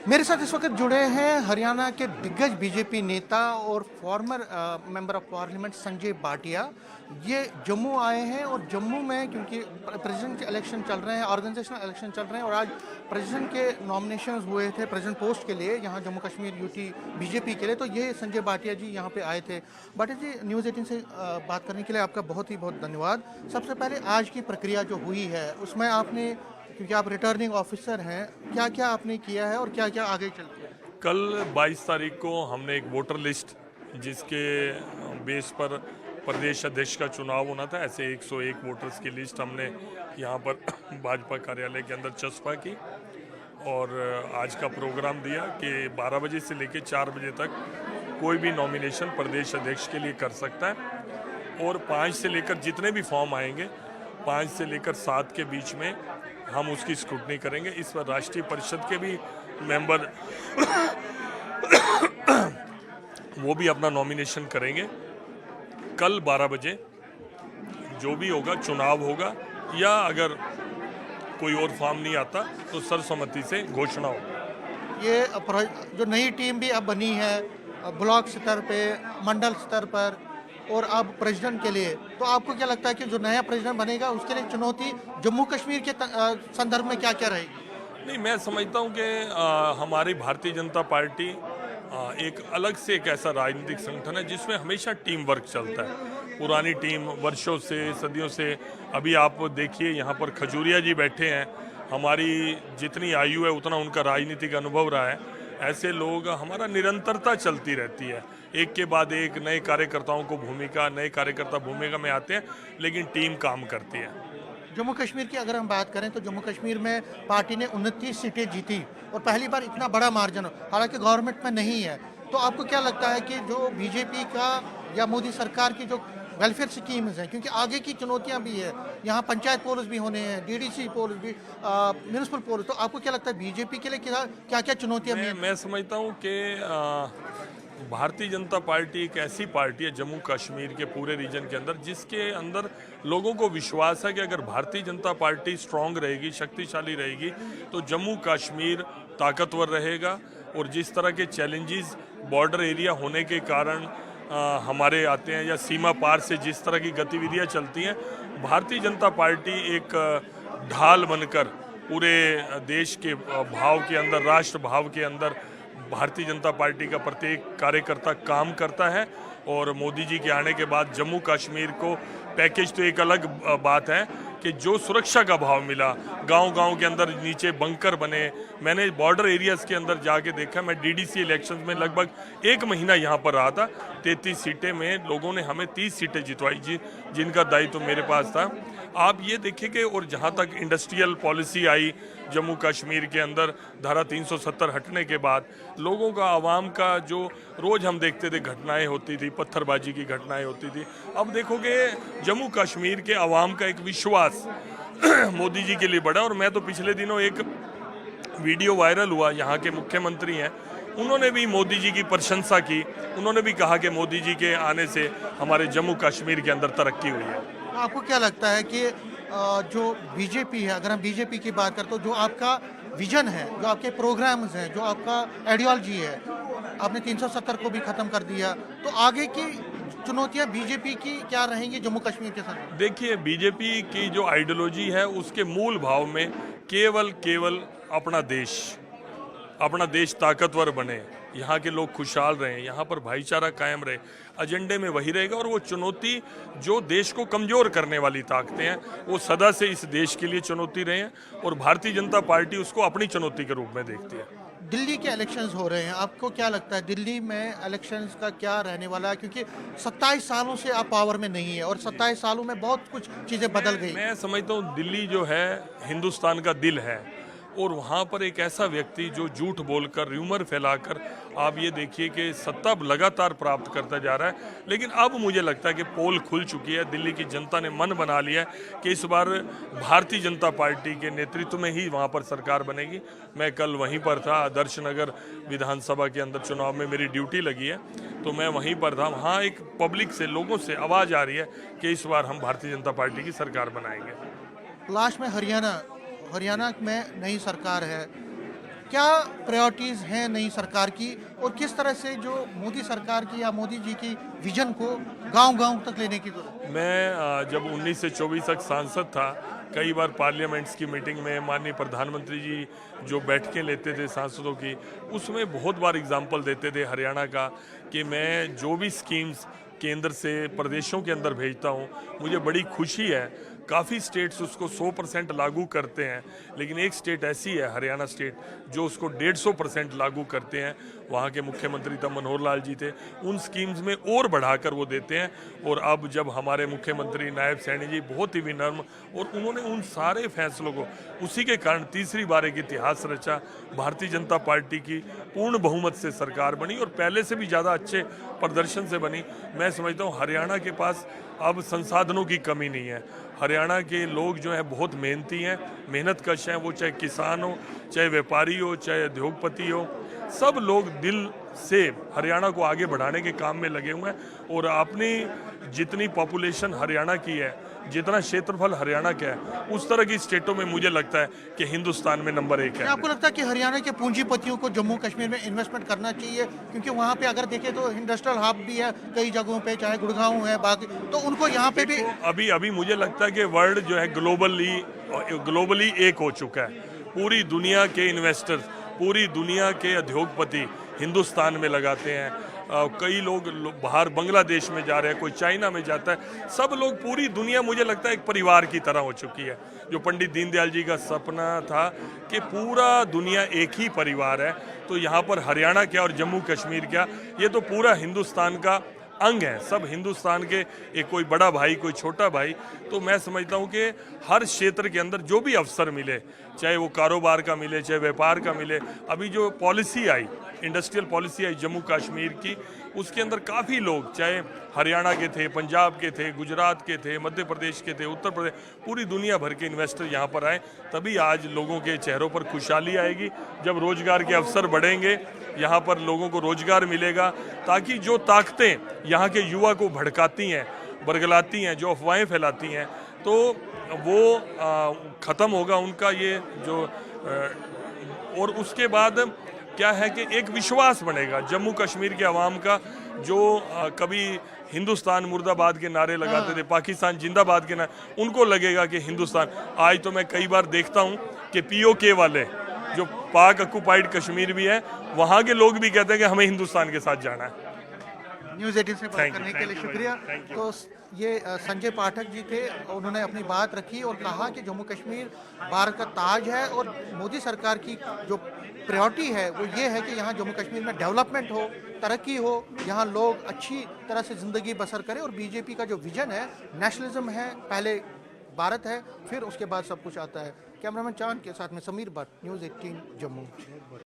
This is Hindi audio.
मेरे साथ इस वक्त जुड़े हैं हरियाणा के दिग्गज बीजेपी नेता और farmer member of parliament Sanjay Bhatia. ये जम्मू आए हैं और जम्मू में क्योंकि प्रेसिडेंट के इलेक्शन चल रहे हैं, ऑर्गेनाइजेशनल इलेक्शन चल रहे हैं और आज प्रेसिडेंट के नॉमिनेशंस हुए थे प्रेसिडेंट पोस्ट के लिए यहाँ जम्मू कश्मीर यूटी बीजेपी के लिए। तो ये संजय भाटिया जी यहाँ पे आए थे। भाटिया जी, न्यूज़ 18 से बात करने के लिए आपका बहुत ही बहुत धन्यवाद। सबसे पहले आज की प्रक्रिया जो हुई है उसमें आपने, क्योंकि आप रिटर्निंग ऑफिसर हैं, क्या क्या आपने किया है और क्या क्या आगे चल के है? कल 22 तारीख को हमने एक वोटर लिस्ट जिसके बेस पर प्रदेश अध्यक्ष का चुनाव होना था, ऐसे 101 वोटर्स की लिस्ट हमने यहाँ पर भाजपा कार्यालय के अंदर चस्पा की और आज का प्रोग्राम दिया कि 12 बजे से लेकर 4 बजे तक कोई भी नॉमिनेशन प्रदेश अध्यक्ष के लिए कर सकता है और 5 से लेकर जितने भी फॉर्म आएंगे 5 से लेकर 7 के बीच में हम उसकी स्क्रूटनी करेंगे। इस पर राष्ट्रीय परिषद के भी मेंबर वो भी अपना नॉमिनेशन करेंगे। कल 12 बजे जो भी होगा चुनाव होगा या अगर कोई और फॉर्म नहीं आता तो सर्वसम्मति से घोषणा होगी। ये जो नई टीम भी अब बनी है ब्लॉक स्तर पे, मंडल स्तर पर और अब प्रेसिडेंट के लिए, तो आपको क्या लगता है कि जो नया प्रेसिडेंट बनेगा उसके लिए चुनौती जम्मू कश्मीर के संदर्भ में क्या क्या रहेगी? नहीं, मैं समझता हूँ कि हमारी भारतीय जनता पार्टी एक अलग से एक ऐसा राजनीतिक संगठन है जिसमें हमेशा टीम वर्क चलता है। पुरानी टीम वर्षों से, सदियों से, अभी आप देखिए यहाँ पर खजूरिया जी बैठे हैं, हमारी जितनी आयु है उतना उनका राजनीतिक अनुभव रहा है। ऐसे लोग, हमारा निरंतरता चलती रहती है, एक के बाद एक नए कार्यकर्ताओं को नए कार्यकर्ता भूमिका में आते हैं, लेकिन टीम काम करती है। जम्मू कश्मीर की अगर हम बात करें तो जम्मू कश्मीर में पार्टी ने 29 सीटें जीती और पहली बार इतना बड़ा मार्जिन, हालांकि गवर्नमेंट में नहीं है। तो आपको क्या लगता है कि जो बीजेपी का या मोदी सरकार की जो वेलफेयर स्कीम्स हैं, क्योंकि आगे की चुनौतियां भी है, यहाँ पंचायत पोल्स भी होने हैं, डीडीसी पोल्स भी, म्यूनिसिपल पोल्स, तो आपको क्या लगता है बीजेपी के लिए क्या क्या चुनौतियां? मैं समझता हूँ कि भारतीय जनता पार्टी एक ऐसी पार्टी है जम्मू कश्मीर के पूरे रीजन के अंदर जिसके अंदर लोगों को विश्वास है कि अगर भारतीय जनता पार्टी स्ट्रांग रहेगी, शक्तिशाली रहेगी, तो जम्मू कश्मीर ताकतवर रहेगा। और जिस तरह के चैलेंजेस बॉर्डर एरिया होने के कारण हमारे आते हैं या सीमा पार से जिस तरह की गतिविधियां चलती हैं, भारतीय जनता पार्टी एक ढाल बनकर पूरे देश के भाव के अंदर, राष्ट्र भाव के अंदर भारतीय जनता पार्टी का प्रत्येक कार्यकर्ता काम करता है। और मोदी जी के आने के बाद जम्मू कश्मीर को पैकेज तो एक अलग बात है कि जो सुरक्षा का भाव मिला, गांव-गांव के अंदर नीचे बंकर बने, मैंने बॉर्डर एरियाज़ के अंदर जाके देखा। मैं डीडीसी इलेक्शंस में लगभग 1 महीना यहाँ पर रहा था। 33 सीटें में लोगों ने हमें 30 सीटें जितवाई जिनका दायित्व तो मेरे पास था। आप ये देखेंगे, और जहाँ तक इंडस्ट्रियल पॉलिसी आई जम्मू कश्मीर के अंदर धारा 370 हटने के बाद, लोगों का, आवाम का, जो रोज़ हम देखते थे घटनाएं होती थी, पत्थरबाजी की घटनाएं होती थी, अब देखोगे जम्मू कश्मीर के आवाम का एक विश्वास मोदी जी के लिए बढ़ा। और मैं तो पिछले दिनों एक वीडियो वायरल हुआ, यहाँ के मुख्यमंत्री हैं, उन्होंने भी मोदी जी की प्रशंसा की। उन्होंने भी कहा कि मोदी जी के आने से हमारे जम्मू कश्मीर के अंदर तरक्की हुई है। आपको क्या लगता है कि जो बीजेपी है, अगर हम बीजेपी की बात करें तो जो आपका विजन है, जो आपके प्रोग्राम्स हैं, जो आपका आइडियोलॉजी है, आपने 370 को भी खत्म कर दिया, तो आगे की चुनौतियां बीजेपी की क्या रहेंगी जम्मू कश्मीर के साथ? देखिए, बीजेपी की जो आइडियोलॉजी है उसके मूल भाव में केवल अपना देश ताकतवर बने, यहाँ के लोग खुशहाल रहें, यहाँ पर भाईचारा कायम रहे, एजेंडे में वही रहेगा। और वो चुनौती जो देश को कमज़ोर करने वाली ताकतें हैं, वो सदा से इस देश के लिए चुनौती रहे हैं और भारतीय जनता पार्टी उसको अपनी चुनौती के रूप में देखती है। दिल्ली के इलेक्शंस हो रहे हैं, आपको क्या लगता है दिल्ली में इलेक्शंस का क्या रहने वाला है? क्योंकि 27 सालों से आप पावर में नहीं है और 27 सालों में बहुत कुछ चीज़ें बदल गई। मैं समझता हूँ दिल्ली जो है हिंदुस्तान का दिल है और वहाँ पर एक ऐसा व्यक्ति जो झूठ बोलकर, र्यूमर फैलाकर, आप ये देखिए कि सत्ता लगातार प्राप्त करता जा रहा है। लेकिन अब मुझे लगता है कि पोल खुल चुकी है, दिल्ली की जनता ने मन बना लिया है कि इस बार भारतीय जनता पार्टी के नेतृत्व में ही वहाँ पर सरकार बनेगी। मैं कल वहीं पर था, आदर्श नगर विधानसभा के अंदर चुनाव में मेरी ड्यूटी लगी है, तो मैं वहीं पर था। वहाँ एक पब्लिक से, लोगों से आवाज़ आ रही है कि इस बार हम भारतीय जनता पार्टी की सरकार बनाएंगे। लास्ट में हरियाणा में नई सरकार है, क्या प्रायोरिटीज़ हैं नई सरकार की और किस तरह से जो मोदी सरकार की या मोदी जी की विजन को गांव-गांव तक लेने की जरूरत है? मैं जब 19 से 24 तक सांसद था, कई बार पार्लियामेंट्स की मीटिंग में माननीय प्रधानमंत्री जी जो बैठकें लेते थे सांसदों की, उसमें बहुत बार एग्जाम्पल देते थे हरियाणा का कि मैं जो भी स्कीम्स केंद्र से प्रदेशों के अंदर भेजता हूँ, मुझे बड़ी खुशी है। काफ़ी स्टेट्स उसको 100% लागू करते हैं, लेकिन एक स्टेट ऐसी है हरियाणा स्टेट जो उसको 150% लागू करते हैं। वहाँ के मुख्यमंत्री तब मनोहर लाल जी थे, उन स्कीम्स में और बढ़ाकर वो देते हैं। और अब जब हमारे मुख्यमंत्री नायब सैनी जी बहुत ही विनम्र, और उन्होंने उन सारे फैसलों को, उसी के कारण तीसरी बार एक इतिहास रचा। भारतीय जनता पार्टी की पूर्ण बहुमत से सरकार बनी और पहले से भी ज़्यादा अच्छे प्रदर्शन से बनी। मैं समझता हूँ हरियाणा के पास अब संसाधनों की कमी नहीं है। हरियाणा के लोग जो हैं बहुत मेहनती हैं, मेहनत कश हैं, वो चाहे किसान हो, चाहे व्यापारी हो, चाहे उद्योगपति हो, सब लोग दिल से हरियाणा को आगे बढ़ाने के काम में लगे हुए हैं। और अपनी जितनी पॉपुलेशन हरियाणा की है, जितना क्षेत्रफल हरियाणा का है, उस तरह की स्टेटों में मुझे लगता है कि हिंदुस्तान में नंबर 1 है। क्या आपको लगता है कि हरियाणा के पूंजीपतियों को जम्मू कश्मीर में इन्वेस्टमेंट करना चाहिए, क्योंकि वहाँ पे अगर देखें तो इंडस्ट्रियल हब भी है कई जगहों पे, चाहे गुड़गांव है, बाकी तो उनको यहाँ पे भी अभी अभी मुझे लगता है कि वर्ल्ड जो है ग्लोबली एक हो चुका है। पूरी दुनिया के इन्वेस्टर्स, पूरी दुनिया के उद्योगपति हिंदुस्तान में लगाते हैं। कई लोग बाहर बांग्लादेश में जा रहे हैं, कोई चाइना में जाता है। सब लोग, पूरी दुनिया मुझे लगता है एक परिवार की तरह हो चुकी है। जो पंडित दीनदयाल जी का सपना था कि पूरा दुनिया एक ही परिवार है, तो यहाँ पर हरियाणा क्या और जम्मू कश्मीर क्या, ये तो पूरा हिंदुस्तान का अंग है। सब हिंदुस्तान के, एक कोई बड़ा भाई कोई छोटा भाई। तो मैं समझता हूँ कि हर क्षेत्र के अंदर जो भी अवसर मिले, चाहे वो कारोबार का मिले, चाहे व्यापार का मिले। अभी जो पॉलिसी आई, इंडस्ट्रियल पॉलिसी आई जम्मू कश्मीर की, उसके अंदर काफ़ी लोग, चाहे हरियाणा के थे, पंजाब के थे, गुजरात के थे, मध्य प्रदेश के थे, उत्तर प्रदेश, पूरी दुनिया भर के इन्वेस्टर यहाँ पर आए। तभी आज लोगों के चेहरों पर खुशहाली आएगी। जब रोजगार के अवसर बढ़ेंगे, यहाँ पर लोगों को रोजगार मिलेगा, ताकि जो ताकतें यहाँ के युवा को भड़काती हैं, बरगलाती हैं, जो अफवाहें फैलाती हैं, तो वो ख़त्म होगा उनका ये जो और उसके बाद क्या है कि एक विश्वास बनेगा जम्मू कश्मीर के अवाम का, जो कभी हिंदुस्तान मुर्दाबाद के नारे लगाते थे, पाकिस्तान जिंदाबाद के नारे, उनको लगेगा कि हिंदुस्तान। आज तो मैं कई बार देखता हूँ कि पीओके वाले, जो पाक ऑक्युपाइड कश्मीर भी है, वहाँ के लोग भी कहते हैं कि हमें हिंदुस्तान के साथ जाना है। न्यूज़ 18 से बात करने के लिए शुक्रिया। तो ये संजय पाठक जी थे, उन्होंने अपनी बात रखी और कहा कि जम्मू कश्मीर भारत का ताज है और मोदी सरकार की जो प्रायोरिटी है वो ये है कि यहाँ जम्मू कश्मीर में डेवलपमेंट हो, तरक्की हो, यहाँ लोग अच्छी तरह से ज़िंदगी बसर करें। और बीजेपी का जो विजन है, नेशनलिज्म है, पहले भारत है, फिर उसके बाद सब कुछ आता है। कैमरामैन चांद के साथ में समीर भट्ट, न्यूज़ 18 जम्मू।